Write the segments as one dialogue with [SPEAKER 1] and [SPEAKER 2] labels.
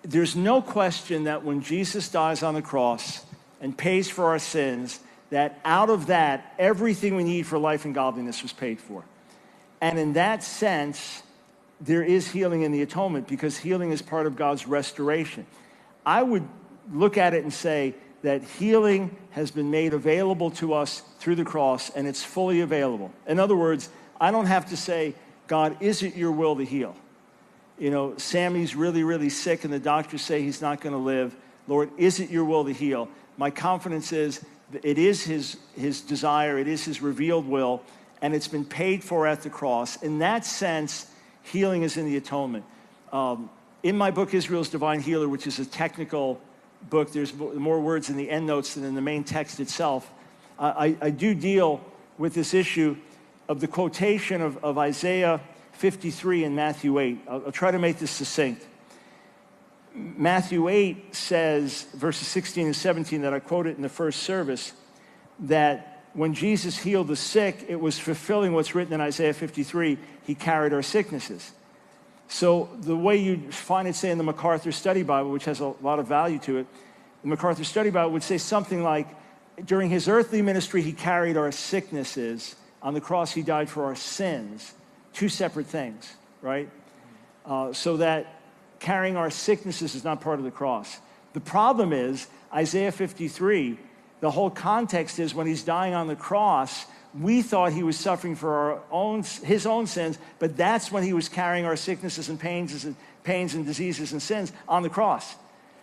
[SPEAKER 1] there's no question that when Jesus dies on the cross and pays for our sins, that out of that, everything we need for life and godliness was paid for. And in that sense, there is healing in the atonement, because healing is part of God's restoration. I would look at it and say that healing has been made available to us through the cross, and it's fully available. In other words, I don't have to say, God, is it your will to heal? You know, Sammy's really, really sick, and the doctors say he's not going to live. Lord, is it your will to heal? My confidence is that it is his desire, it is his revealed will, and it's been paid for at the cross. In that sense, healing is in the atonement. In my book, Israel's Divine Healer, which is a technical book, there's more words in the endnotes than in the main text itself. I do deal with this issue of the quotation of Isaiah53 and Matthew 8. I'll try to make this succinct. Matthew 8 says, verses 16 and 17, that I quoted in the first service, that when Jesus healed the sick, it was fulfilling what's written in Isaiah 53, he carried our sicknesses. So the way you find it, say, in the MacArthur Study Bible, which has a lot of value to it, the MacArthur Study Bible would say something like, during his earthly ministry, he carried our sicknesses. On the cross, he died for our sins. Two separate things, right? So that carrying our sicknesses is not part of the cross. The problem is, Isaiah 53, the whole context is when he's dying on the cross, we thought he was suffering for his own sins, but that's when he was carrying our sicknesses and pains and diseases and sins on the cross.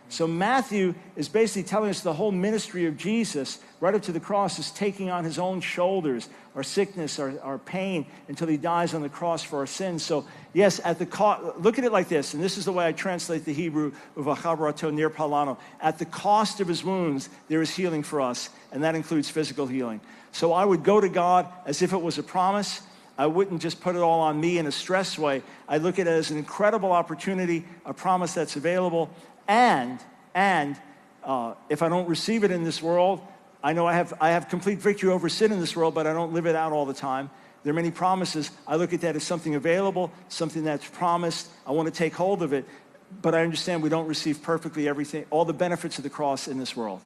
[SPEAKER 1] So Matthew is basically telling us the whole ministry of Jesus right up to the cross is taking on his own shoulders our sickness, our pain, until he dies on the cross for our sins. So yes, look at it like this, and this is the way I translate the Hebrew, uvachabrato nir palano. At the cost of his wounds, there is healing for us, and that includes physical healing. So I would go to God as if it was a promise. I wouldn't just put it all on me in a stress way. I'd look at it as an incredible opportunity, a promise that's available, and if I don't receive it in this world, I know I have complete victory over sin in this world, but I don't live it out all the time. There are many promises. I look at that as something available, something that's promised. I want to take hold of it, but I understand we don't receive perfectly everything, all the benefits of the cross in this world.